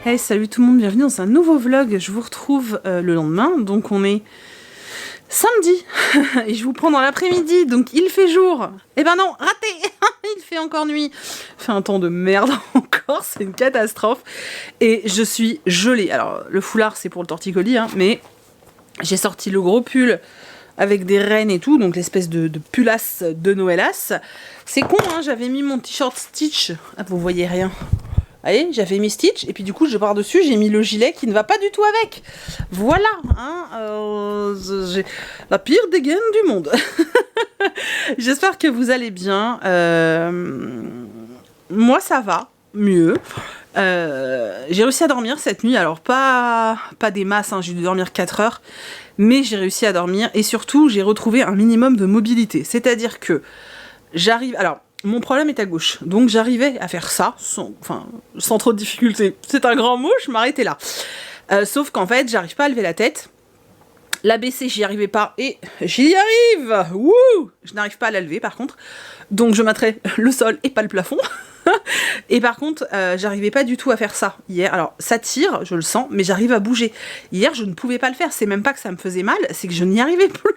Hey, salut tout le monde, bienvenue dans un nouveau vlog. Je vous retrouve le lendemain, donc on est samedi et je vous prends dans l'après-midi, donc il fait jour. Eh ben non, raté. Il fait encore nuit. Il fait un temps de merde encore, c'est une catastrophe. Et je suis gelée. Alors le foulard c'est pour le torticolis, hein, mais j'ai sorti le gros pull avec des rennes et tout, donc l'espèce de pullasse de Noëlas. C'est con, hein, j'avais mis mon t-shirt Stitch. Ah, vous voyez rien. Allez, j'avais mis Stitch, et puis du coup, par-dessus, j'ai mis le gilet qui ne va pas du tout avec. Voilà, hein, j'ai la pire dégaine du monde. J'espère que vous allez bien. Moi, ça va, mieux. J'ai réussi à dormir cette nuit, alors pas des masses, hein, j'ai dû dormir 4 heures, mais j'ai réussi à dormir, et surtout, j'ai retrouvé un minimum de mobilité. C'est-à-dire que j'arrive... Alors, mon problème est à gauche, donc j'arrivais à faire ça, sans trop de difficulté. C'est un grand mot, je m'arrêtais là. Sauf qu'en fait, j'arrive pas à lever la tête. La baisser, j'y arrivais pas, et j'y arrive. Wouh! Je n'arrive pas à la lever, par contre. Donc je mettrais le sol et pas le plafond. Et par contre, j'arrivais pas du tout à faire ça hier. Alors, ça tire, je le sens, mais j'arrive à bouger. Hier, je ne pouvais pas le faire. C'est même pas que ça me faisait mal, c'est que je n'y arrivais plus.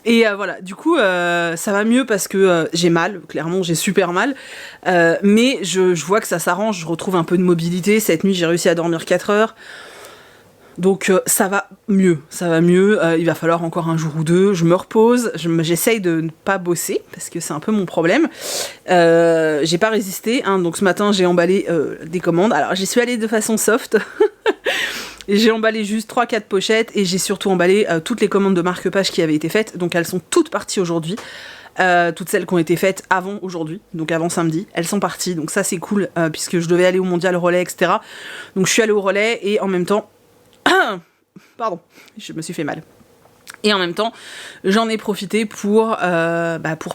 Et voilà, du coup, ça va mieux parce que j'ai mal, clairement, j'ai super mal. Mais je vois que ça s'arrange, je retrouve un peu de mobilité. Cette nuit, j'ai réussi à dormir 4 heures. Donc ça va mieux, ça va mieux. Il va falloir encore un jour ou deux, je me repose. J'essaye de ne pas bosser, parce que c'est un peu mon problème. J'ai pas résisté, hein, donc ce matin, j'ai emballé des commandes. Alors, j'y suis allée de façon soft. J'ai emballé juste 3-4 pochettes et j'ai surtout emballé toutes les commandes de marque-page qui avaient été faites. Donc elles sont toutes parties aujourd'hui. Toutes celles qui ont été faites avant aujourd'hui, donc avant samedi, elles sont parties. Donc ça c'est cool puisque je devais aller au mondial relais, etc. Donc je suis allée au relais et en même temps... Pardon, je me suis fait mal. Et en même temps, j'en ai profité pour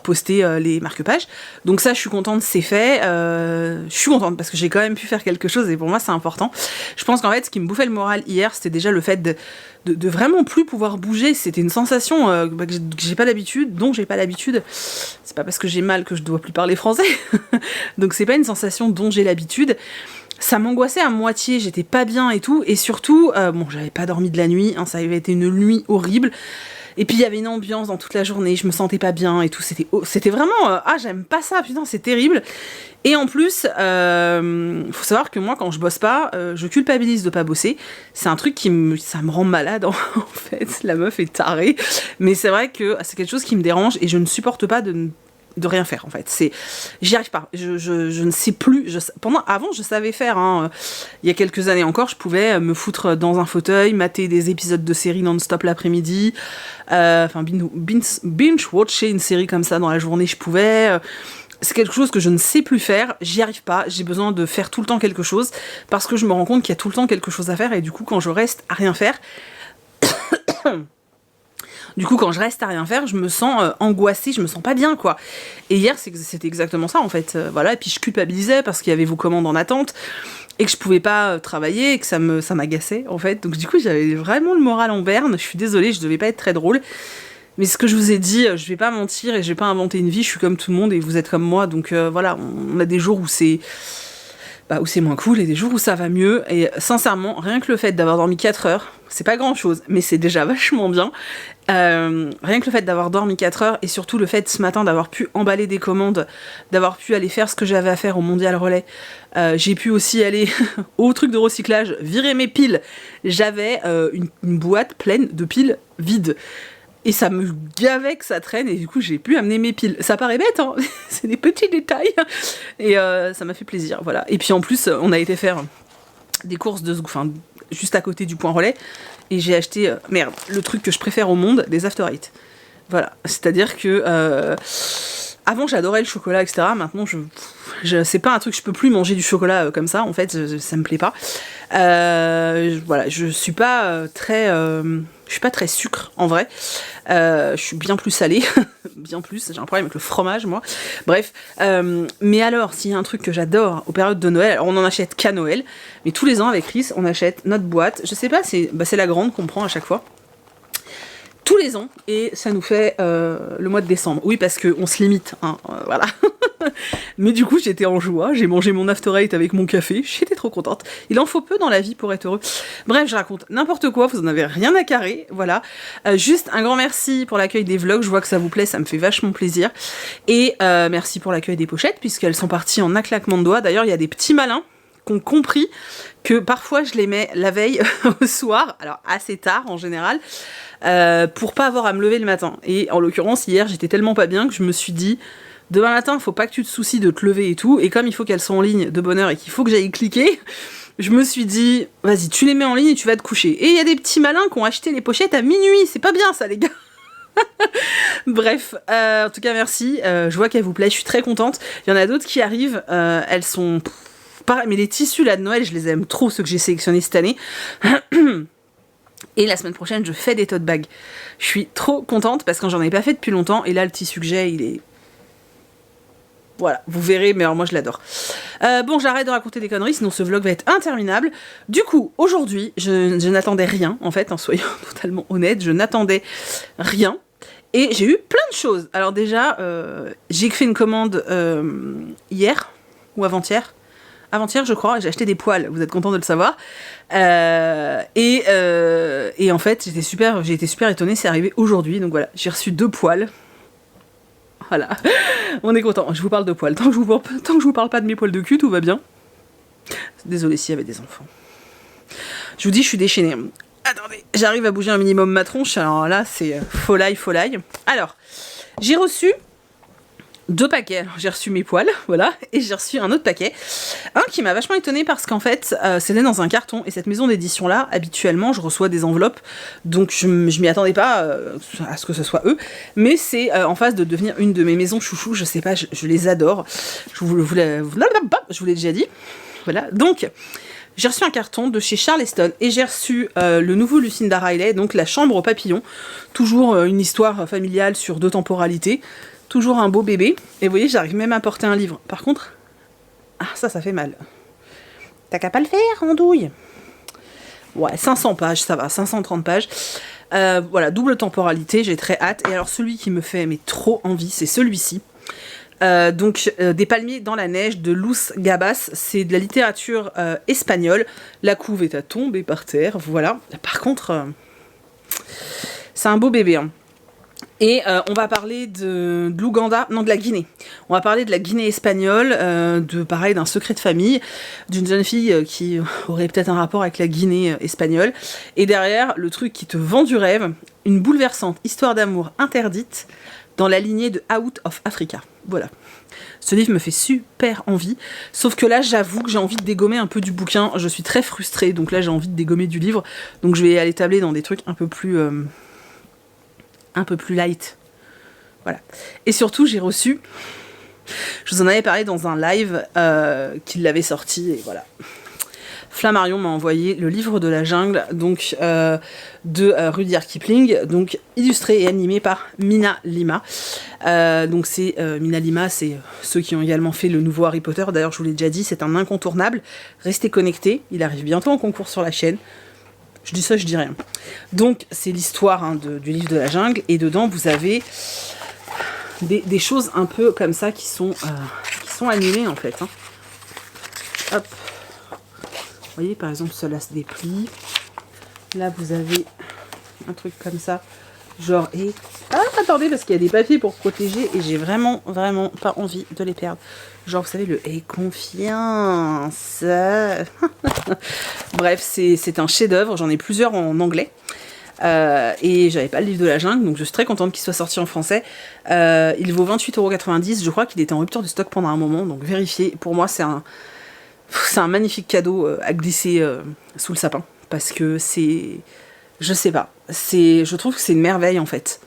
poster les marque-pages. Donc ça, je suis contente, c'est fait. Je suis contente parce que j'ai quand même pu faire quelque chose et pour moi, c'est important. Je pense qu'en fait, ce qui me bouffait le moral hier, c'était déjà le fait de vraiment plus pouvoir bouger. C'était une sensation que j'ai pas l'habitude, dont j'ai pas l'habitude. C'est pas parce que j'ai mal que je dois plus parler français. Donc c'est pas une sensation dont j'ai l'habitude. Ça m'angoissait à moitié, j'étais pas bien et tout, et surtout, j'avais pas dormi de la nuit, hein, ça avait été une nuit horrible, et puis il y avait une ambiance dans toute la journée, je me sentais pas bien et tout, c'était vraiment, j'aime pas ça, putain, c'est terrible, et en plus, faut savoir que moi, quand je bosse pas, je culpabilise de pas bosser, c'est un truc ça me rend malade, en fait, la meuf est tarée, mais c'est vrai que c'est quelque chose qui me dérange, et je ne supporte pas de rien faire en fait, j'y arrive pas, je ne sais plus, avant je savais faire, hein. Il y a quelques années encore, je pouvais me foutre dans un fauteuil, mater des épisodes de séries non-stop l'après-midi, binge-watcher une série comme ça dans la journée, je pouvais, c'est quelque chose que je ne sais plus faire, j'y arrive pas, j'ai besoin de faire tout le temps quelque chose, parce que je me rends compte qu'il y a tout le temps quelque chose à faire, et du coup quand je reste à rien faire, je me sens angoissée, je me sens pas bien, quoi. Et hier, c'était exactement ça, en fait. Voilà, et puis je culpabilisais parce qu'il y avait vos commandes en attente et que je pouvais pas travailler et que ça m'agaçait, en fait. Donc du coup, j'avais vraiment le moral en berne. Je suis désolée, je devais pas être très drôle. Mais ce que je vous ai dit, je vais pas mentir et je vais pas inventer une vie. Je suis comme tout le monde et vous êtes comme moi. Donc voilà, on a des jours où c'est moins cool et des jours où ça va mieux. Et sincèrement, rien que le fait d'avoir dormi 4 heures, c'est pas grand chose, mais c'est déjà vachement bien. Rien que le fait d'avoir dormi 4 heures et surtout le fait ce matin d'avoir pu emballer des commandes, d'avoir pu aller faire ce que j'avais à faire au mondial relais. J'ai pu aussi aller au truc de recyclage, virer mes piles. J'avais une boîte pleine de piles vides. Et ça me gavait que ça traîne, et du coup j'ai pu amener mes piles. Ça paraît bête, hein. C'est des petits détails. Et ça m'a fait plaisir, voilà. Et puis en plus, on a été faire des courses juste à côté du point relais, et j'ai acheté, le truc que je préfère au monde, des After Eight. Voilà, c'est-à-dire que avant j'adorais le chocolat, etc. Maintenant c'est pas un truc, je peux plus manger du chocolat comme ça, en fait, ça me plaît pas. Voilà, je suis pas très sucre en vrai. Je suis bien plus salée, bien plus. J'ai un problème avec le fromage, moi. Bref, mais alors, s'il y a un truc que j'adore aux périodes de Noël, alors on en achète qu'à Noël, mais tous les ans avec Chris, on achète notre boîte. Je sais pas, c'est la grande qu'on prend à chaque fois. Tous les ans, et ça nous fait le mois de décembre. Oui, parce qu'on se limite, hein, voilà. Mais du coup, j'étais en joie, j'ai mangé mon after eight avec mon café, j'étais trop contente. Il en faut peu dans la vie pour être heureux. Bref, je raconte n'importe quoi, vous en avez rien à carrer, voilà. Juste un grand merci pour l'accueil des vlogs, je vois que ça vous plaît, ça me fait vachement plaisir. Et merci pour l'accueil des pochettes, puisqu'elles sont parties en un claquement de doigts. D'ailleurs, il y a des petits malins qui ont compris que parfois je les mets la veille au soir, alors assez tard en général, pour pas avoir à me lever le matin. Et en l'occurrence, hier, j'étais tellement pas bien que je me suis dit, demain matin, faut pas que tu te soucies de te lever et tout, et comme il faut qu'elles soient en ligne de bonne heure et qu'il faut que j'aille cliquer, je me suis dit, vas-y, tu les mets en ligne et tu vas te coucher. Et il y a des petits malins qui ont acheté les pochettes à minuit, c'est pas bien ça les gars. Bref, en tout cas merci, je vois qu'elle vous plaît, je suis très contente. Il y en a d'autres qui arrivent, elles sont... pareil, mais les tissus là de Noël, je les aime trop, ceux que j'ai sélectionnés cette année. Et la semaine prochaine, je fais des tote bags. Je suis trop contente parce que j'en ai pas fait depuis longtemps, et là le tissu que j'ai, il est... Voilà, vous verrez, mais alors moi je l'adore. Bon, j'arrête de raconter des conneries, sinon ce vlog va être interminable. Du coup, aujourd'hui, je n'attendais rien, en fait, en soyant totalement honnête, je n'attendais rien. Et j'ai eu plein de choses. Alors déjà, j'ai fait une commande hier, ou avant-hier. Avant-hier, je crois, j'ai acheté des poils, vous êtes content de le savoir. Et en fait, j'ai été super étonnée, c'est arrivé aujourd'hui. Donc voilà, j'ai reçu 2 poils. Voilà, on est content. Je vous parle de poils. Tant que je vous parle pas de mes poils de cul, tout va bien. Désolée s'il y avait des enfants. Je vous dis, je suis déchaînée. Attendez, j'arrive à bouger un minimum ma tronche. Alors là, c'est folie. Alors, j'ai reçu 2 paquets. Alors, j'ai reçu mes poils, voilà, et j'ai reçu un autre paquet. Un qui m'a vachement étonnée parce qu'en fait, c'était dans un carton. Et cette maison d'édition-là, habituellement, je reçois des enveloppes. Donc, je m'y attendais pas à ce que ce soit eux. Mais c'est en face de devenir une de mes maisons chouchou. Je sais pas, je les adore. Je vous l'ai déjà dit. Voilà, donc... J'ai reçu un carton de chez Charleston et j'ai reçu le nouveau Lucinda Riley, donc La Chambre aux papillons. Toujours une histoire familiale sur 2 temporalités. Toujours un beau bébé. Et vous voyez, j'arrive même à porter un livre. Par contre, ça fait mal. T'as qu'à pas le faire, andouille. Ouais, 500 pages, ça va, 530 pages. Voilà, double temporalité, j'ai très hâte. Et alors celui qui me fait mais trop envie, c'est celui-ci. Des palmiers dans la neige de Luz Gabas, c'est de la littérature espagnole. La couve est à tomber par terre, voilà. Par contre, c'est un beau bébé. Hein. Et on va parler de l'Ouganda, non de la Guinée. On va parler de la Guinée espagnole, d'un secret de famille, d'une jeune fille qui aurait peut-être un rapport avec la Guinée espagnole. Et derrière, le truc qui te vend du rêve, une bouleversante histoire d'amour interdite dans la lignée de Out of Africa. Voilà. Ce livre me fait super envie, sauf que là j'avoue que j'ai envie de dégommer un peu du bouquin, je suis très frustrée, donc là j'ai envie de dégommer du livre, donc je vais aller tabler dans des trucs un peu plus light. Voilà. Et surtout j'ai reçu, je vous en avais parlé dans un live qu'il l'avait sorti, et voilà. Flammarion m'a envoyé le livre de la jungle, donc de Rudyard Kipling, donc illustré et animé par Mina Lima. Donc c'est Mina Lima, c'est ceux qui ont également fait le nouveau Harry Potter. D'ailleurs, je vous l'ai déjà dit, c'est un incontournable. Restez connectés, il arrive bientôt en concours sur la chaîne. Je dis ça, je dis rien. Donc c'est l'histoire du livre de la jungle, et dedans vous avez des choses un peu comme ça qui sont animées en fait. Hein. Hop. Vous voyez, par exemple, cela se déplie. Là, vous avez un truc comme ça. Genre, et... Ah, attendez, parce qu'il y a des papiers pour protéger et j'ai vraiment, vraiment pas envie de les perdre. Genre, vous savez, le « Aie confiance ». Bref, c'est un chef-d'œuvre. J'en ai plusieurs en anglais. Et j'avais pas le livre de la jungle, donc je suis très contente qu'il soit sorti en français. Il vaut 28,90 €. Je crois qu'il était en rupture de stock pendant un moment, donc vérifiez. Pour moi, c'est un magnifique cadeau à glisser sous le sapin, parce que c'est... Je sais pas, je trouve que c'est une merveille en fait.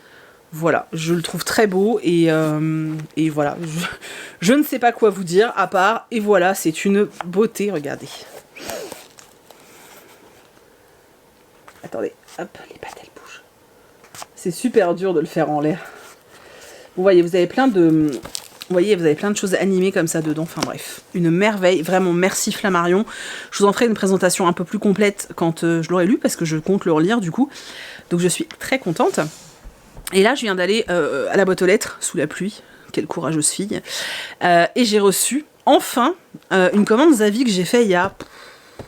Voilà, je le trouve très beau et voilà, je ne sais pas quoi vous dire à part, et voilà, c'est une beauté, regardez. Attendez, hop, les pattes elles bougent. C'est super dur de le faire en l'air. Vous voyez, vous avez plein de... Vous voyez, vous avez plein de choses animées comme ça dedans. Enfin bref, une merveille. Vraiment, merci Flammarion. Je vous en ferai une présentation un peu plus complète quand je l'aurai lu, parce que je compte le relire du coup. Donc je suis très contente. Et là, je viens d'aller à la boîte aux lettres, sous la pluie. quelle courageuse fille. Et j'ai reçu, enfin, une commande Zavi que j'ai fait il y a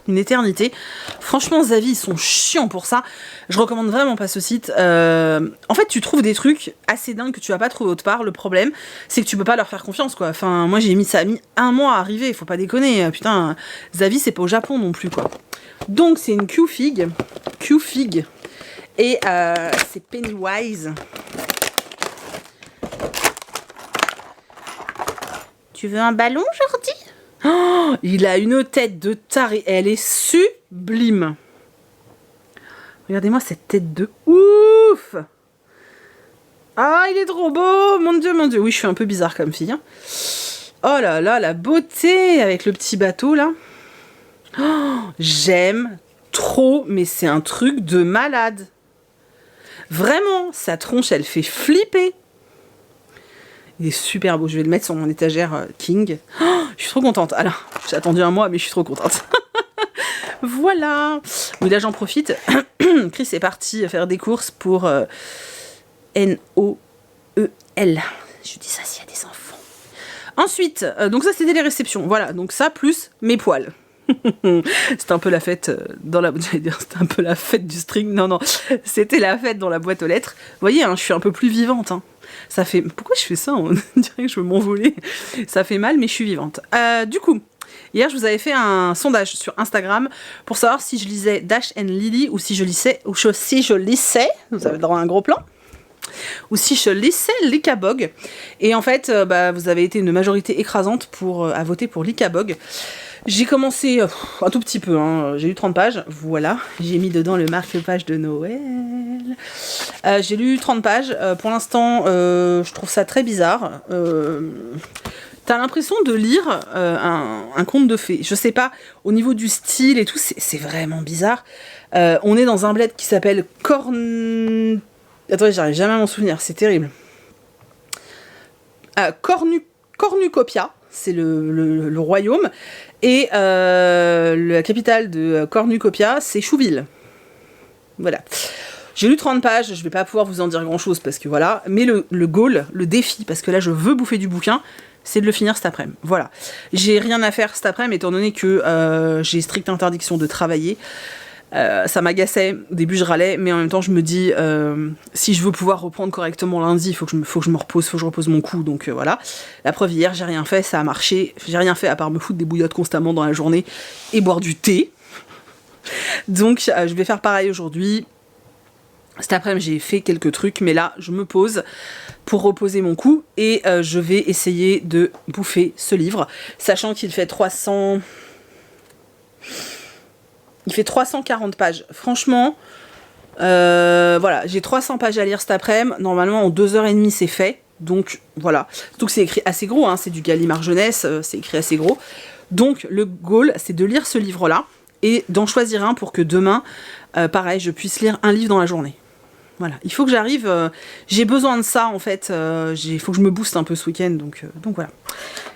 une éternité. Franchement, Zavi, ils sont chiants pour ça. Je recommande vraiment pas ce site. En fait, tu trouves des trucs assez dingues que tu vas pas trouver autre part. Le problème, c'est que tu peux pas leur faire confiance, quoi. Enfin, moi, ça a mis 1 mois à arriver. Faut pas déconner. Putain, Zavi, c'est pas au Japon non plus, quoi. Donc, c'est une Q-Fig. Q-Fig. Et c'est Pennywise. Tu veux un ballon, Jordi ? Oh, il a une tête de taré. Elle est sublime. Regardez-moi cette tête de ouf. Ah, il est trop beau. Mon Dieu, mon Dieu. Oui, je suis un peu bizarre comme fille. Hein. Oh là là, la beauté avec le petit bateau, là. Oh, j'aime trop, mais c'est un truc de malade. Vraiment, sa tronche, elle fait flipper. Il est super beau. Je vais le mettre sur mon étagère King. Oh, je suis trop contente. Alors, j'ai attendu 1 mois, mais je suis trop contente. Voilà. Oui, là, j'en profite. Chris est parti faire des courses pour Noel. Je dis ça s'il y a des enfants. Ensuite, donc ça, c'était les réceptions. Voilà, donc ça, plus mes poils. C'était un peu la fête c'était un peu la fête du string. Non, c'était la fête dans la boîte aux lettres. Vous voyez, hein, je suis un peu plus vivante. Hein. Ça fait... Pourquoi je fais ça ? On dirait que je veux m'envoler. Ça fait mal, mais je suis vivante. Du coup, hier, je vous avais fait un sondage sur Instagram pour savoir si je lisais Dash and Lily ou si je lissais... Vous avez droit à un gros plan. Ou si je lissais Likabog. Et en fait, vous avez été une majorité écrasante à voter pour Likabog. J'ai commencé un tout petit peu, hein. J'ai lu 30 pages, voilà, j'ai mis dedans le marque-page de Noël. J'ai lu 30 pages, pour l'instant je trouve ça très bizarre. T'as l'impression de lire un conte de fées, je sais pas, au niveau du style et tout, c'est vraiment bizarre. On est dans un bled qui s'appelle Attendez, j'arrive jamais à m'en souvenir, c'est terrible. Cornucopia, c'est le royaume, et la capitale de Cornucopia, c'est Chouville. Voilà. J'ai lu 30 pages, je vais pas pouvoir vous en dire grand chose parce que voilà, mais le goal, le défi, parce que là je veux bouffer du bouquin, c'est de le finir cet après-midi. Voilà. J'ai rien à faire cet après-midi étant donné que j'ai stricte interdiction de travailler. Ça m'agaçait, au début je râlais, mais en même temps je me dis si je veux pouvoir reprendre correctement lundi, il faut que je me repose, faut que je repose mon cou, donc voilà. La preuve, hier j'ai rien fait, ça a marché, j'ai rien fait à part me foutre des bouillottes constamment dans la journée et boire du thé. Donc je vais faire pareil aujourd'hui. Cet après-midi j'ai fait quelques trucs, mais là je me pose pour reposer mon cou et je vais essayer de bouffer ce livre, sachant qu'il fait 340 pages. Franchement, voilà, j'ai 300 pages à lire cet après-midi. Normalement, en 2h30, c'est fait. Donc, voilà. Surtout que c'est écrit assez gros, hein, c'est du Gallimard Jeunesse, c'est écrit assez gros. Donc, le goal, c'est de lire ce livre-là et d'en choisir un pour que demain, pareil, je puisse lire un livre dans la journée. Voilà, il faut que j'arrive, j'ai besoin de ça en fait, il faut que je me booste un peu ce week-end, donc voilà.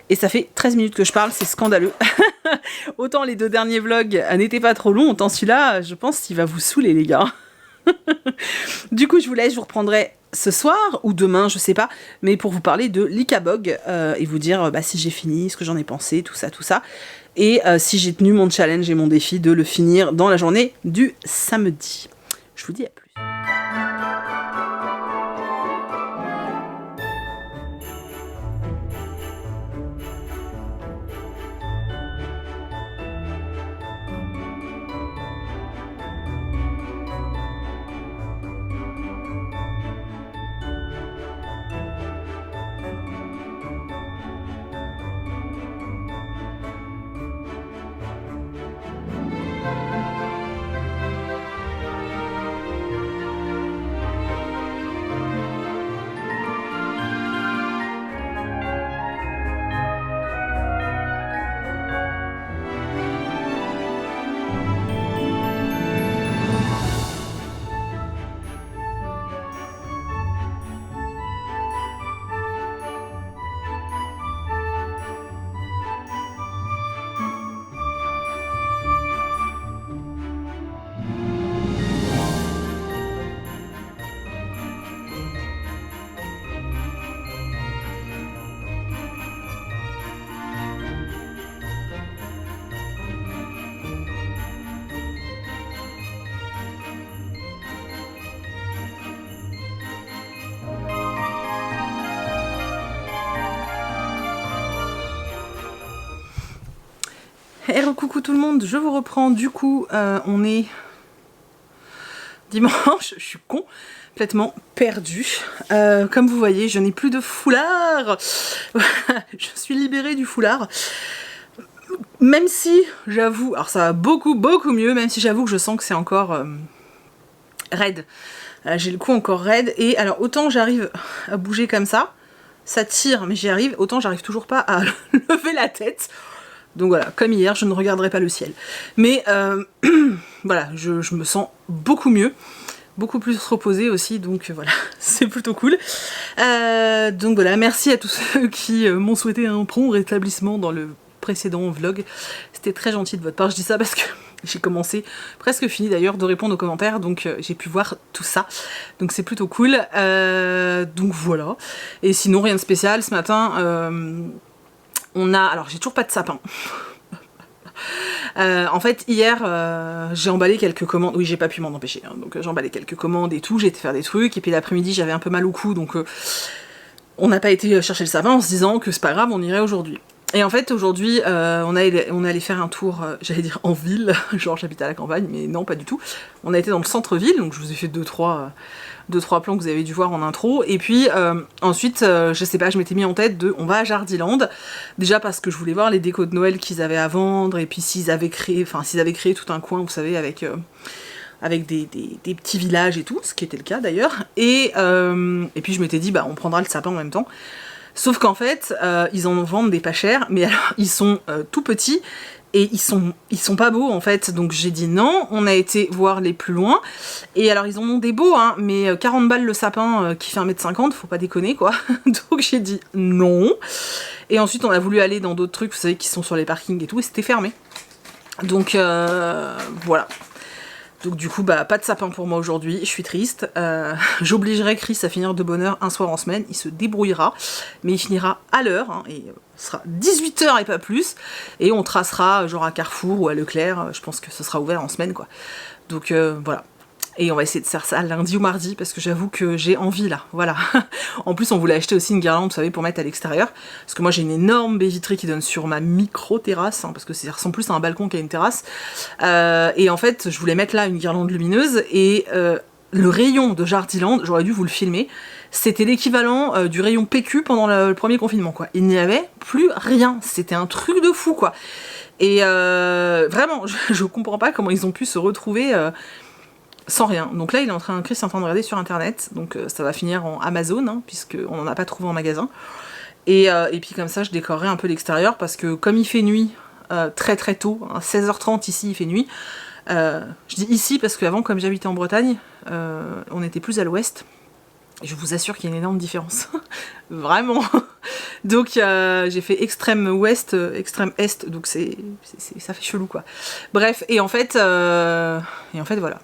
Et ça fait 13 minutes que je parle, c'est scandaleux. Autant les 2 derniers vlogs n'étaient pas trop longs, autant celui-là, je pense qu'il va vous saouler les gars. Du coup, je vous laisse, je vous reprendrai ce soir ou demain, je sais pas, mais pour vous parler de Likabog et vous dire si j'ai fini, ce que j'en ai pensé, tout ça. Et si j'ai tenu mon challenge et mon défi de le finir dans la journée du samedi. Je vous dis à plus. Hello, coucou tout le monde, je vous reprends. Du coup, on est dimanche, je suis complètement perdue. Comme vous voyez, je n'ai plus de foulard. Je suis libérée du foulard. Même si, j'avoue, alors ça va beaucoup mieux, même si j'avoue que je sens que c'est encore raide. J'ai le cou encore raide. Et alors, autant j'arrive à bouger comme ça tire, mais j'y arrive, autant j'arrive toujours pas à lever la tête. Donc voilà, comme hier, je ne regarderai pas le ciel. Mais voilà, je me sens beaucoup mieux, beaucoup plus reposée aussi, donc voilà, c'est plutôt cool. Donc voilà, merci à tous ceux qui m'ont souhaité un prompt rétablissement dans le précédent vlog. C'était très gentil de votre part, je dis ça parce que j'ai commencé, presque fini d'ailleurs, de répondre aux commentaires, donc j'ai pu voir tout ça. Donc c'est plutôt cool. Donc voilà. Et sinon, rien de spécial. Ce matin, on a... Alors, j'ai toujours pas de sapin. En fait, hier, j'ai emballé quelques commandes. Oui, j'ai pas pu m'en empêcher. Hein. Donc, j'ai emballé quelques commandes et tout. J'ai été faire des trucs. Et puis, l'après-midi, j'avais un peu mal au cou. Donc, on n'a pas été chercher le sapin en se disant que c'est pas grave, on irait aujourd'hui. Et en fait, aujourd'hui, on est allé faire un tour, j'allais dire en ville. Genre, j'habite à la campagne, mais non, pas du tout. On a été dans le centre-ville. Donc, je vous ai fait deux, trois plans que vous avez dû voir en intro. Et puis ensuite, je sais pas, je m'étais mis en tête de on va à Jardiland. Déjà parce que je voulais voir les décos de Noël qu'ils avaient à vendre. Et puis s'ils avaient créé tout un coin, vous savez, avec des petits villages et tout, ce qui était le cas d'ailleurs. Et puis je m'étais dit, bah on prendra le sapin en même temps. Sauf qu'en fait, ils en vendent des pas chers, mais alors ils sont tout petits. Et ils sont pas beaux en fait, donc j'ai dit non, on a été voir les plus loin, et alors ils en ont des beaux, hein, mais 40 balles le sapin qui fait 1m50, faut pas déconner quoi, donc j'ai dit non, et ensuite on a voulu aller dans d'autres trucs, vous savez, qui sont sur les parkings et tout, et c'était fermé, donc voilà. Donc du coup, bah pas de sapin pour moi aujourd'hui, je suis triste. J'obligerai Chris à finir de bonne heure un soir en semaine, il se débrouillera, mais il finira à l'heure, hein, et ce sera 18 h et pas plus, et on tracera genre à Carrefour ou à Leclerc, je pense que ce sera ouvert en semaine quoi. Donc voilà. Et on va essayer de faire ça lundi ou mardi, parce que j'avoue que j'ai envie là, voilà. En plus on voulait acheter aussi une guirlande, vous savez, pour mettre à l'extérieur, parce que moi j'ai une énorme baie vitrée qui donne sur ma micro-terrasse, hein, parce que ça ressemble plus à un balcon qu'à une terrasse, et en fait je voulais mettre là une guirlande lumineuse, et le rayon de Jardiland, j'aurais dû vous le filmer, c'était l'équivalent du rayon PQ pendant le premier confinement quoi. Il n'y avait plus rien, c'était un truc de fou quoi. Et vraiment, je comprends pas comment ils ont pu se retrouver... sans rien. Donc là, Chris est en train de regarder sur internet, donc ça va finir en Amazon, hein, puisqu'on n'en a pas trouvé en magasin. Et puis comme ça, je décorerai un peu l'extérieur, parce que comme il fait nuit très très tôt, hein, 16h30 ici, il fait nuit. Je dis ici parce qu'avant, comme j'habitais en Bretagne, on était plus à l'ouest. Et je vous assure qu'il y a une énorme différence. Vraiment. Donc j'ai fait extrême ouest, extrême est, donc ça fait chelou quoi. Bref, et en fait voilà.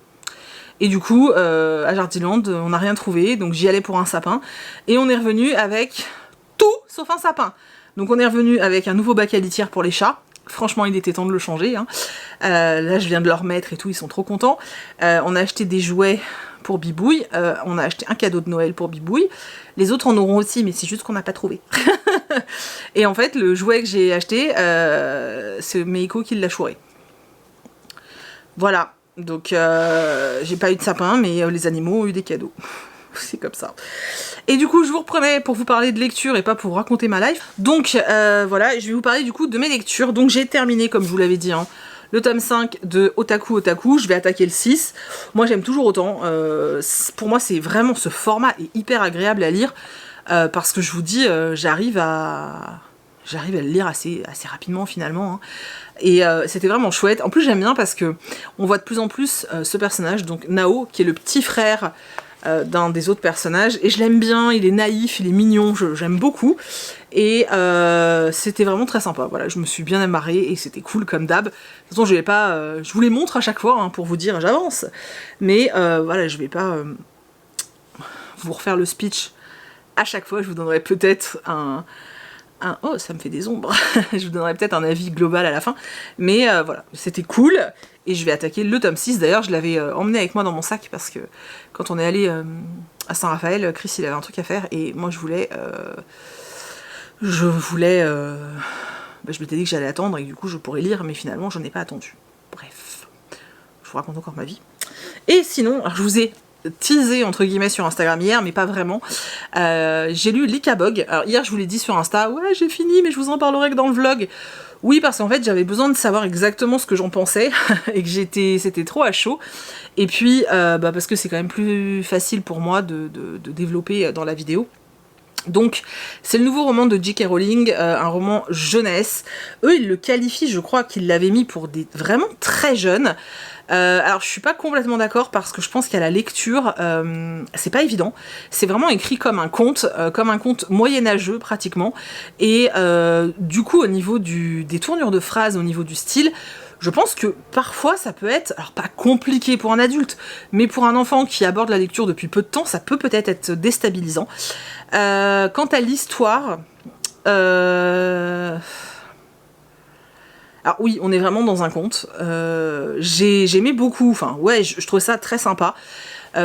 Et du coup, à Jardiland, on n'a rien trouvé, donc j'y allais pour un sapin. Et on est revenu avec tout sauf un sapin. Donc on est revenu avec un nouveau bac à litière pour les chats. Franchement, il était temps de le changer. Hein. Là, je viens de leur mettre et tout, ils sont trop contents. On a acheté des jouets pour Bibouille. On a acheté un cadeau de Noël pour Bibouille. Les autres en auront aussi, mais c'est juste qu'on n'a pas trouvé. Et en fait, le jouet que j'ai acheté, c'est Meiko qui l'a chouré. Voilà. Donc j'ai pas eu de sapin, mais les animaux ont eu des cadeaux. C'est comme ça. Et du coup, je vous reprenais pour vous parler de lecture et pas pour raconter ma life. Donc voilà, je vais vous parler du coup de mes lectures. Donc j'ai terminé, comme je vous l'avais dit, hein, le tome 5 de Otaku Otaku. Je vais attaquer le 6. Moi j'aime toujours autant. Pour moi, c'est vraiment, ce format est hyper agréable à lire. Parce que je vous dis, j'arrive à le lire assez rapidement finalement. Hein. Et c'était vraiment chouette. En plus j'aime bien parce que on voit de plus en plus ce personnage, donc Nao, qui est le petit frère d'un des autres personnages. Et je l'aime bien, il est naïf, il est mignon, j'aime beaucoup. Et c'était vraiment très sympa. Voilà, je me suis bien amarrée et c'était cool comme d'hab. De toute façon, je vous les montre à chaque fois hein, pour vous dire j'avance. Mais voilà, je vais pas vous refaire le speech à chaque fois. Je vous donnerai peut-être oh, ça me fait des ombres. Je vous donnerai peut-être un avis global à la fin. Mais voilà, c'était cool. Et je vais attaquer le tome 6. D'ailleurs, je l'avais emmené avec moi dans mon sac parce que quand on est allé à Saint-Raphaël, Chris, il avait un truc à faire. Et moi, je voulais bah, je m'étais dit que j'allais attendre et que du coup je pourrais lire, mais finalement je n'ai pas attendu. Bref, je vous raconte encore ma vie. Et sinon, alors je vous ai teasé entre guillemets sur Instagram hier, mais pas vraiment. J'ai lu Likabog. Alors hier je vous l'ai dit sur Insta, ouais j'ai fini, mais je vous en parlerai que dans le vlog. Oui, parce qu'en fait j'avais besoin de savoir exactement ce que j'en pensais et que c'était trop à chaud. Et puis parce que c'est quand même plus facile pour moi de développer dans la vidéo. Donc, c'est le nouveau roman de J.K. Rowling, un roman jeunesse. Eux, ils le qualifient, je crois qu'ils l'avaient mis pour des vraiment très jeunes. Alors, je suis pas complètement d'accord parce que je pense qu'à la lecture, c'est pas évident. C'est vraiment écrit comme un conte moyenâgeux pratiquement. Et du coup, au niveau des tournures de phrases, au niveau du style, je pense que parfois ça peut être, alors pas compliqué pour un adulte, mais pour un enfant qui aborde la lecture depuis peu de temps, ça peut peut-être être déstabilisant. Quant à l'histoire, alors oui, on est vraiment dans un conte. J'aimais beaucoup, enfin ouais, je trouvais ça très sympa.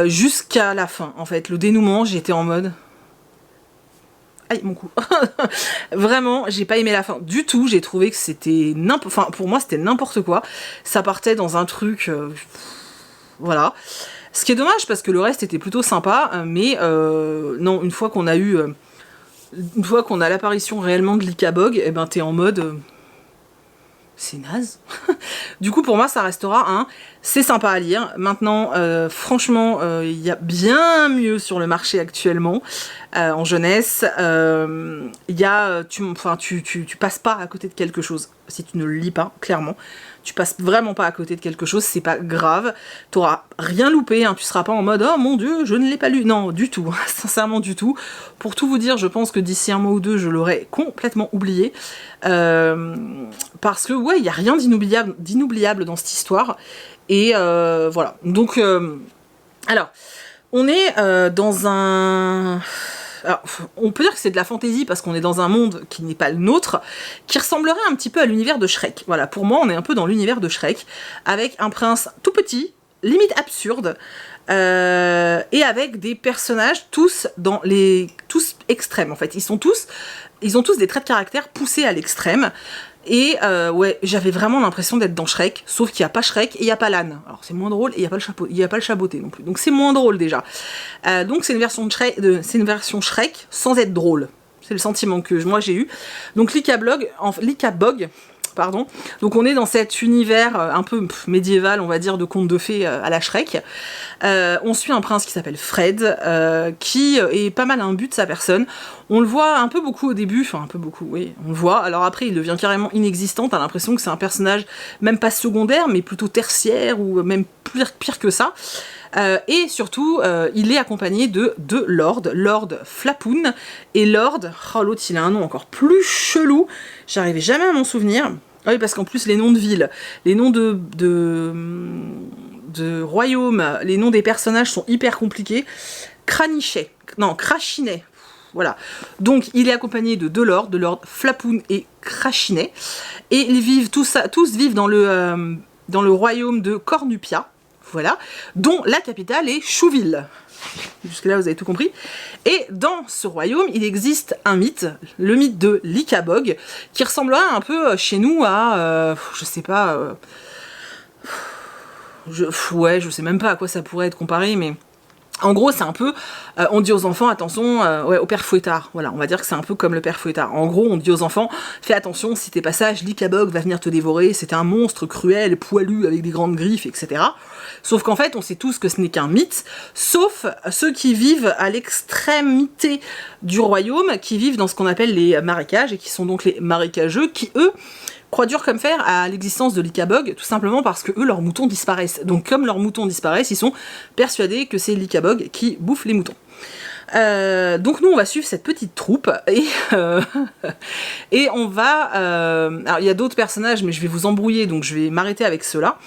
Jusqu'à la fin, en fait, le dénouement, j'étais en mode... Aïe, mon cou. Vraiment, j'ai pas aimé la fin du tout. J'ai trouvé que c'était enfin, pour moi, c'était n'importe quoi. Ça partait dans un truc... voilà. Ce qui est dommage, parce que le reste était plutôt sympa. Mais non, une fois qu'on a eu... une fois qu'on a l'apparition réellement de Likabog, eh ben, t'es en mode... c'est naze. Du coup, pour moi, ça restera un... c'est sympa à lire. Maintenant, franchement, il y a bien mieux sur le marché actuellement, en jeunesse. Il y a... tu passes pas à côté de quelque chose, si tu ne le lis pas, clairement. Tu passes vraiment pas à côté de quelque chose, c'est pas grave. T'auras rien loupé, hein, tu seras pas en mode « Oh mon Dieu, je ne l'ai pas lu ». Non, du tout, sincèrement du tout. Pour tout vous dire, je pense que d'ici un mois ou deux, je l'aurai complètement oublié. Parce que, ouais, il n'y a rien d'inoubliable dans cette histoire. Et voilà. Donc, alors, on est dans un... Alors, on peut dire que c'est de la fantaisie parce qu'on est dans un monde qui n'est pas le nôtre, qui ressemblerait un petit peu à l'univers de Shrek. Voilà, pour moi, on est un peu dans l'univers de Shrek, avec un prince tout petit, limite absurde, et avec des personnages tous extrêmes, en fait. Ils ont tous des traits de caractère poussés à l'extrême. Et ouais, j'avais vraiment l'impression d'être dans Shrek, sauf qu'il n'y a pas Shrek et il n'y a pas l'âne. Alors c'est moins drôle et il n'y a pas le chapeauté non plus. Donc c'est moins drôle déjà. Donc c'est une version Shrek sans être drôle. C'est le sentiment que moi j'ai eu. Donc Likabog, pardon. Donc on est dans cet univers un peu médiéval, on va dire, de contes de fées à la Shrek. On suit un prince qui s'appelle Fred, qui est pas mal imbu de sa personne. On le voit un peu beaucoup au début, enfin un peu beaucoup, oui, on le voit. Alors après, il devient carrément inexistant, t'as l'impression que c'est un personnage même pas secondaire, mais plutôt tertiaire, ou même pire que ça. Et surtout, il est accompagné de deux lords, Lord Flapoun et Lord... Oh, l'autre, il a un nom encore plus chelou, j'arrivais jamais à m'en souvenir. Ah oui, parce qu'en plus, les noms de villes, les noms de royaumes, les noms des personnages sont hyper compliqués. Crachinet. Voilà. Donc, il est accompagné de deux lords, de Lord Flapoun et Crachinet. Et ils vivent tous vivent dans le royaume de Cornupia. Voilà, dont la capitale est Chouville. Jusque-là, vous avez tout compris. Et dans ce royaume, il existe un mythe, le mythe de Likabog, qui ressemblera un peu chez nous à, je sais pas, ouais, je sais même pas à quoi ça pourrait être comparé, mais... En gros, c'est un peu, on dit aux enfants, attention, ouais, au père Fouettard. Voilà, on va dire que c'est un peu comme le père Fouettard. En gros, on dit aux enfants, fais attention, si t'es pas sage, Likabog va venir te dévorer, c'est un monstre cruel, poilu, avec des grandes griffes, etc. Sauf qu'en fait, on sait tous que ce n'est qu'un mythe, sauf ceux qui vivent à l'extrémité du royaume, qui vivent dans ce qu'on appelle les marécages, et qui sont donc les marécageux, qui, eux, croient dur comme fer à l'existence de Likabog, tout simplement parce que eux, leurs moutons disparaissent. Donc comme leurs moutons disparaissent, ils sont persuadés que c'est Likabog qui bouffe les moutons. Donc nous, on va suivre cette petite troupe, et on va... alors il y a d'autres personnages, mais je vais vous embrouiller, donc je vais m'arrêter avec ceux-là.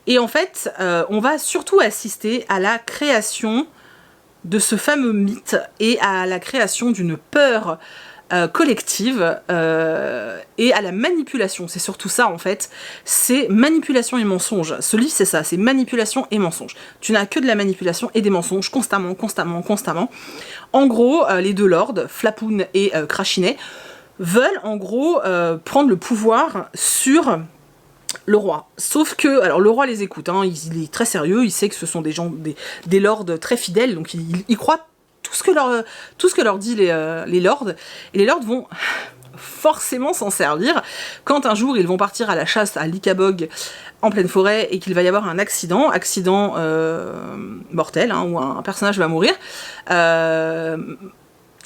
Et en fait, on va surtout assister à la création de ce fameux mythe, et à la création d'une peur collective, et à la manipulation. C'est surtout ça en fait, c'est manipulation et mensonge. Ce livre c'est ça, c'est manipulation et mensonge. Tu n'as que de la manipulation et des mensonges constamment. En gros, les deux lords, Flapoun et Crachinet, veulent en gros prendre le pouvoir sur le roi. Sauf que, alors le roi les écoute, hein, il est très sérieux, il sait que ce sont des gens, des lords très fidèles, donc il croit tout ce que leur dit les lords, et les lords vont forcément s'en servir quand un jour ils vont partir à la chasse à l'Ikabog en pleine forêt et qu'il va y avoir un accident mortel, hein, où un personnage va mourir,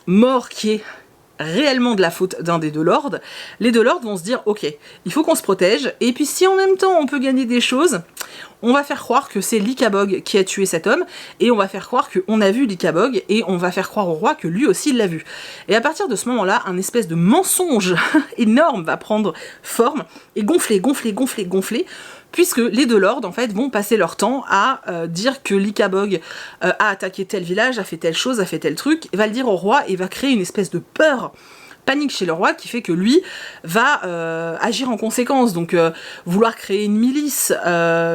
mort qui est réellement de la faute d'un des deux lords. Les deux lords vont se dire ok, il faut qu'on se protège, et puis si en même temps on peut gagner des choses, on va faire croire que c'est l'Ikabog qui a tué cet homme, et on va faire croire qu'on a vu l'Ikabog, et on va faire croire au roi que lui aussi l'a vu. Et à partir de ce moment-là, un espèce de mensonge énorme va prendre forme, et gonfler, puisque les deux lords, en fait, vont passer leur temps à dire que l'Ikabog a attaqué tel village, a fait telle chose, a fait tel truc, et va le dire au roi, et va créer une espèce de panique chez le roi qui fait que lui va agir en conséquence, donc vouloir créer une milice,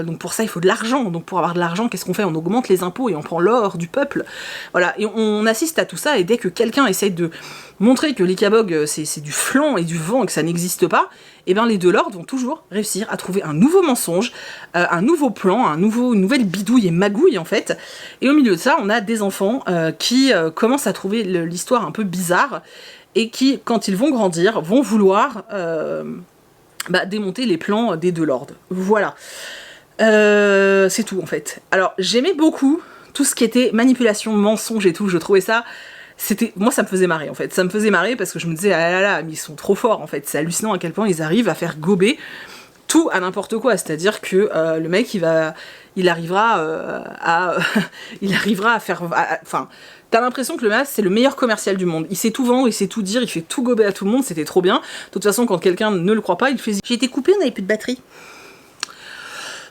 donc pour ça il faut de l'argent, donc pour avoir de l'argent qu'est-ce qu'on fait? On augmente les impôts et on prend l'or du peuple, voilà, et on assiste à tout ça, et dès que quelqu'un essaye de montrer que l'Ikabog c'est du flan et du vent et que ça n'existe pas, et bien les deux lords vont toujours réussir à trouver un nouveau mensonge, un nouveau plan, une nouvelle bidouille et magouille en fait, et au milieu de ça on a des enfants qui commencent à trouver l'histoire un peu bizarre, et qui, quand ils vont grandir, vont vouloir démonter les plans des deux lords. Voilà. C'est tout, en fait. Alors, j'aimais beaucoup tout ce qui était manipulation, mensonge et tout, je trouvais ça... Moi, ça me faisait marrer, en fait. Ça me faisait marrer parce que je me disais, ah là là, mais ils sont trop forts, en fait. C'est hallucinant à quel point ils arrivent à faire gober tout à n'importe quoi. C'est-à-dire que le mec, il arrivera à faire... Enfin... T'as l'impression que le mec, c'est le meilleur commercial du monde. Il sait tout vendre, il sait tout dire, il fait tout gober à tout le monde, c'était trop bien. De toute façon, quand quelqu'un ne le croit pas, il fait... J'ai été coupée, on n'avait plus de batterie.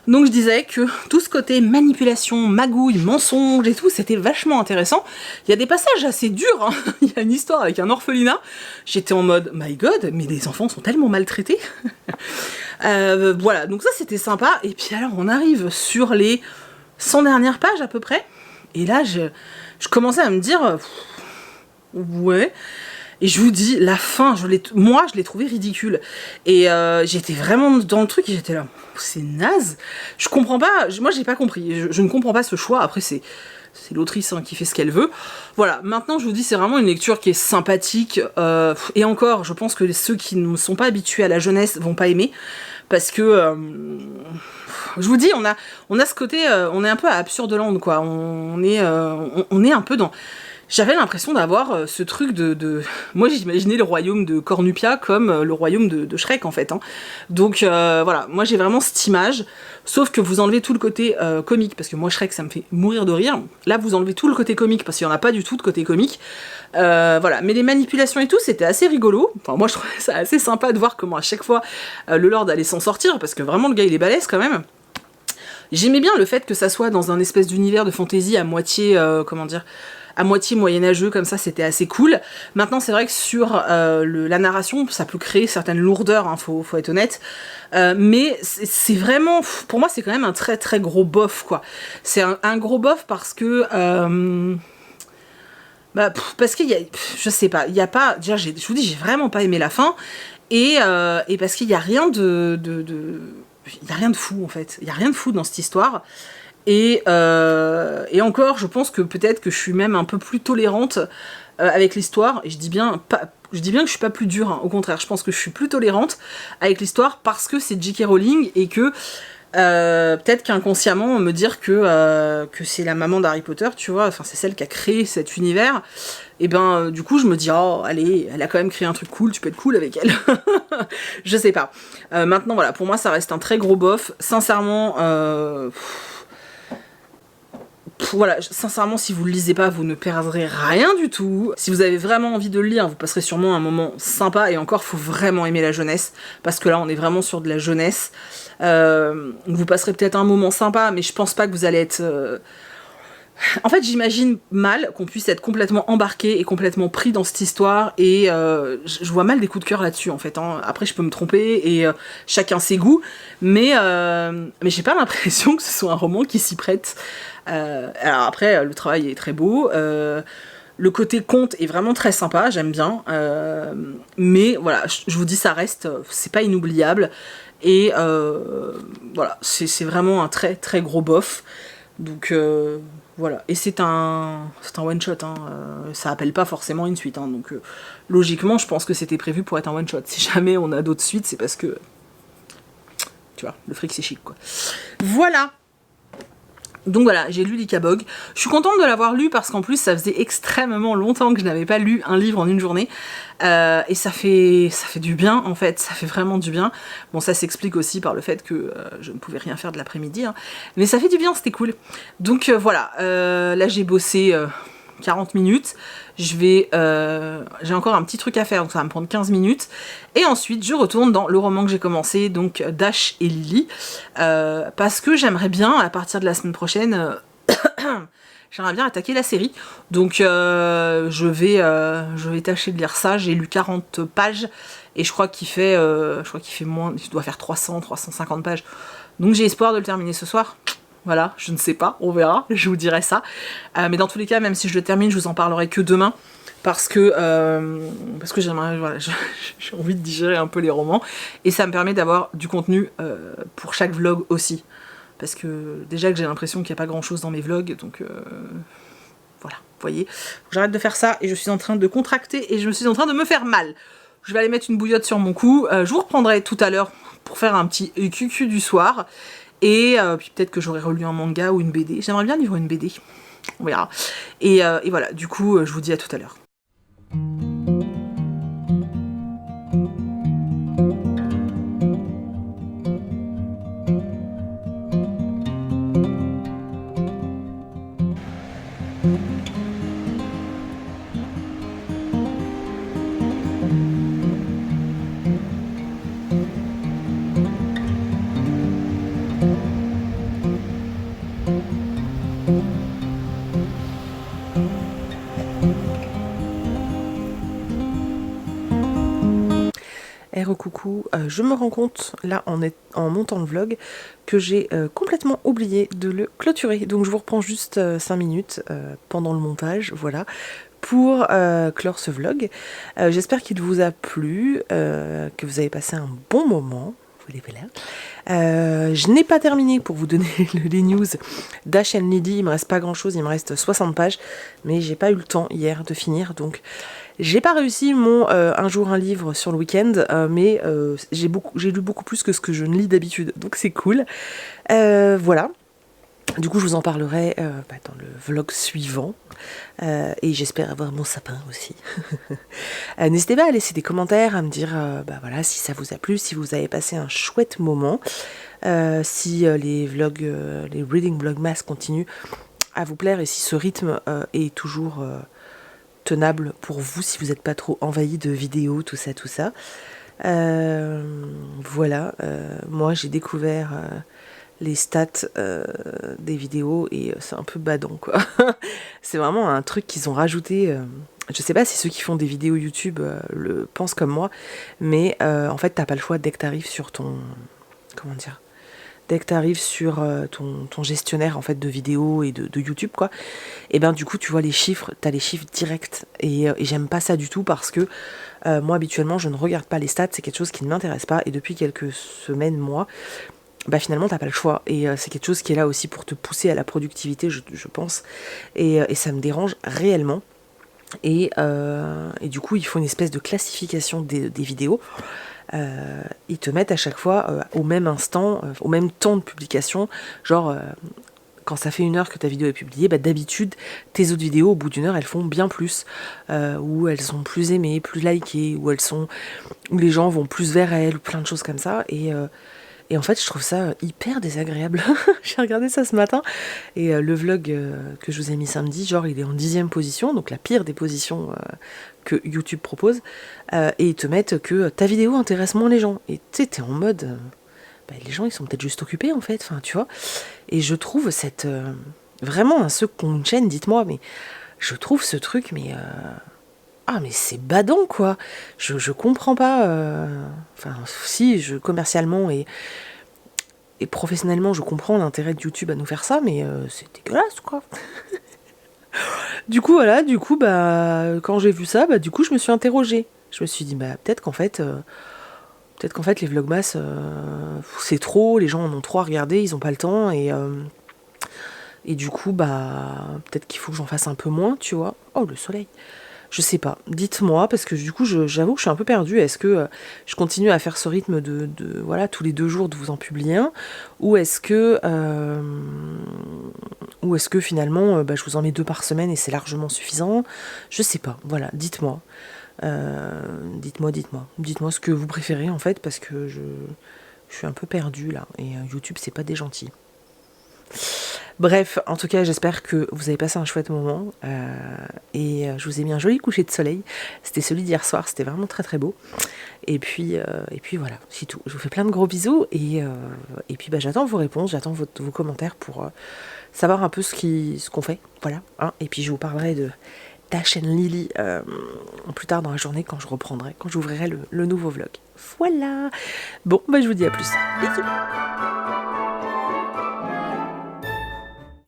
Donc je disais que tout ce côté manipulation, magouille, mensonge et tout, c'était vachement intéressant. Il y a des passages assez durs, hein. Il y a une histoire avec un orphelinat. J'étais en mode, my god, mais les enfants sont tellement maltraités. Voilà, donc ça c'était sympa. Et puis alors, on arrive sur les 100 dernières pages à peu près. Et là, je commençais à me dire, ouais, et je vous dis, la fin, moi je l'ai trouvé ridicule, et j'étais vraiment dans le truc, et j'étais là, c'est naze, je comprends pas, moi j'ai pas compris, je ne comprends pas ce choix, après c'est l'autrice hein, qui fait ce qu'elle veut, voilà, maintenant je vous dis, c'est vraiment une lecture qui est sympathique, et encore, je pense que ceux qui ne sont pas habitués à la jeunesse vont pas aimer, parce que... je vous dis, on a ce côté, on est un peu à Absurdeland, quoi. On est un peu dans... J'avais l'impression d'avoir ce truc de... Moi, j'imaginais le royaume de Cornupia comme le royaume de Shrek, en fait. Hein. Donc, voilà, moi, j'ai vraiment cette image. Sauf que vous enlevez tout le côté comique, parce que moi, Shrek, ça me fait mourir de rire. Là, vous enlevez tout le côté comique, parce qu'il n'y en a pas du tout de côté comique. Voilà, mais les manipulations et tout, c'était assez rigolo. Enfin, moi, je trouvais ça assez sympa de voir comment, à chaque fois, le Lord allait s'en sortir, parce que vraiment, le gars, il est balèze, quand même. J'aimais bien le fait que ça soit dans un espèce d'univers de fantasy à moitié, à moitié moyenâgeux, comme ça, c'était assez cool. Maintenant, c'est vrai que sur la narration, ça peut créer certaines lourdeurs, hein, faut être honnête. Mais c'est vraiment, pour moi, c'est quand même un très très gros bof, quoi. C'est un gros bof parce que... parce qu'il y a... Je sais pas, il y a pas... Déjà, je vous dis, j'ai vraiment pas aimé la fin. Et parce qu'il y a rien il n'y a rien de fou en fait, il n'y a rien de fou dans cette histoire, et encore je pense que peut-être que je suis même un peu plus tolérante avec l'histoire, et je dis bien que je suis pas plus dure, hein. Au contraire, je pense que je suis plus tolérante avec l'histoire parce que c'est J.K. Rowling, et que peut-être qu'inconsciemment me dire que c'est la maman d'Harry Potter, tu vois, enfin c'est celle qui a créé cet univers, et ben du coup je me dis oh allez, elle a quand même créé un truc cool, tu peux être cool avec elle. Je sais pas. Maintenant voilà, pour moi ça reste un très gros bof, sincèrement. Voilà, sincèrement, si vous le lisez pas, vous ne perdrez rien du tout. Si vous avez vraiment envie de le lire, vous passerez sûrement un moment sympa, et encore, faut vraiment aimer la jeunesse, parce que là, on est vraiment sur de la jeunesse. Vous passerez peut-être un moment sympa, mais je pense pas que vous allez être... En fait, j'imagine mal qu'on puisse être complètement embarqué et complètement pris dans cette histoire, et je vois mal des coups de cœur là-dessus, en fait. Hein. Après, je peux me tromper, et chacun ses goûts, mais j'ai pas l'impression que ce soit un roman qui s'y prête. Alors après, le travail est très beau. Le côté conte est vraiment très sympa, j'aime bien. Mais voilà, je vous dis, ça reste, c'est pas inoubliable. Et voilà, c'est vraiment un très très gros bof. Donc voilà, et c'est un one shot, hein. Ça appelle pas forcément une suite, hein. Donc logiquement je pense que c'était prévu pour être un one shot. Si jamais on a d'autres suites, c'est parce que, tu vois, le fric c'est chic quoi. Voilà. Donc voilà, j'ai lu l'Ikabog. Je suis contente de l'avoir lu parce qu'en plus ça faisait extrêmement longtemps que je n'avais pas lu un livre en une journée. Et ça fait du bien en fait, ça fait vraiment du bien. Bon, ça s'explique aussi par le fait que je ne pouvais rien faire de l'après-midi, hein. Mais ça fait du bien, c'était cool. Donc voilà, là j'ai bossé 40 minutes. J'ai encore un petit truc à faire, donc ça va me prendre 15 minutes. Et ensuite, je retourne dans le roman que j'ai commencé, donc Dash et Lily. Parce que j'aimerais bien, à partir de la semaine prochaine, j'aimerais bien attaquer la série. Donc je vais tâcher de lire ça. J'ai lu 40 pages et je crois qu'il fait moins, il doit faire 350 pages. Donc j'ai espoir de le terminer ce soir. Voilà, je ne sais pas, on verra, je vous dirai ça. Mais dans tous les cas, même si je le termine, je vous en parlerai que demain. Parce que j'aimerais, voilà, j'ai envie de digérer un peu les romans. Et ça me permet d'avoir du contenu pour chaque vlog aussi. Parce que déjà que j'ai l'impression qu'il n'y a pas grand chose dans mes vlogs, donc voilà, vous voyez. J'arrête de faire ça et je suis en train de contracter et je suis en train de me faire mal. Je vais aller mettre une bouillotte sur mon cou. Je vous reprendrai tout à l'heure pour faire un petit QQ du soir. Et puis peut-être que j'aurai relu un manga ou une BD. J'aimerais bien lire une BD. On verra. Et voilà, du coup, je vous dis à tout à l'heure. Coucou, je me rends compte là en montant le vlog que j'ai complètement oublié de le clôturer, donc je vous reprends juste 5 minutes pendant le montage, voilà, pour clore ce vlog. J'espère qu'il vous a plu, que vous avez passé un bon moment. Je n'ai pas terminé pour vous donner les news d'Ash and Lily, il me reste pas grand chose, il me reste 60 pages, mais j'ai pas eu le temps hier de finir, donc j'ai pas réussi mon un jour un livre sur le week-end, mais j'ai lu beaucoup plus que ce que je ne lis d'habitude, donc c'est cool. Voilà. Du coup, je vous en parlerai dans le vlog suivant. Et j'espère avoir mon sapin aussi. N'hésitez pas à laisser des commentaires, à me dire voilà, si ça vous a plu, si vous avez passé un chouette moment, si les vlogs, les reading vlogmas continuent à vous plaire et si ce rythme est toujours tenable pour vous, si vous n'êtes pas trop envahi de vidéos, tout ça. Voilà, moi j'ai découvert les stats des vidéos et c'est un peu badant quoi. C'est vraiment un truc qu'ils ont rajouté. Je sais pas si ceux qui font des vidéos YouTube le pensent comme moi, mais en fait t'as pas le choix dès que t'arrives sur ton... Comment dire, dès que t'arrives sur ton gestionnaire en fait de vidéos et de YouTube quoi, et ben du coup tu vois les chiffres, t'as les chiffres directs et j'aime pas ça du tout parce que moi habituellement je ne regarde pas les stats, c'est quelque chose qui ne m'intéresse pas et depuis quelques semaines, mois, finalement t'as pas le choix et c'est quelque chose qui est là aussi pour te pousser à la productivité je pense et ça me dérange réellement et du coup il faut une espèce de classification des vidéos. Ils te mettent à chaque fois au même instant, au même temps de publication, genre quand ça fait 1 heure que ta vidéo est publiée, d'habitude tes autres vidéos au bout d'1 heure elles font bien plus, ou elles sont plus aimées, plus likées, ou où les gens vont plus vers elles, ou plein de choses comme ça et en fait je trouve ça hyper désagréable. J'ai regardé ça ce matin et le vlog que je vous ai mis samedi, genre il est en 10e position, donc la pire des positions que YouTube propose, et ils te mettent que ta vidéo intéresse moins les gens et tu sais t'es en mode les gens ils sont peut-être juste occupés en fait, enfin tu vois, et je trouve cette vraiment ceux qui ont une chaîne, dites-moi, mais je trouve ce truc mais c'est badant quoi, je comprends pas, enfin si commercialement et professionnellement je comprends l'intérêt de YouTube à nous faire ça, mais c'est dégueulasse quoi. Du coup, voilà, bah, quand j'ai vu ça, bah, du coup, je me suis interrogée. Je me suis dit, bah, peut-être qu'en fait, les vlogmas, c'est trop, les gens en ont trop à regarder, ils ont pas le temps, et du coup, bah, peut-être qu'il faut que j'en fasse un peu moins, tu vois. Oh, le soleil. Je sais pas, dites-moi, parce que du coup, j'avoue que je suis un peu perdue. Est-ce que je continue à faire ce rythme voilà, tous les 2 jours de vous en publier un, ou est-ce que finalement, bah, je vous en mets 2 par semaine et c'est largement suffisant? Je sais pas, voilà, dites-moi. Dites-moi ce que vous préférez en fait, parce que je suis un peu perdue là, et YouTube, c'est pas des gentils. Bref, en tout cas, j'espère que vous avez passé un chouette moment, et je vous ai mis un joli coucher de soleil. C'était celui d'hier soir, c'était vraiment très très beau. Et puis voilà, c'est tout. Je vous fais plein de gros bisous, et puis bah, j'attends vos réponses, j'attends vos commentaires pour savoir un peu ce qu'on fait. Voilà, hein. Et puis je vous parlerai de ta chaîne Lily plus tard dans la journée, quand j'ouvrirai le nouveau vlog. Voilà. Bon, bah je vous dis à plus. Bisous.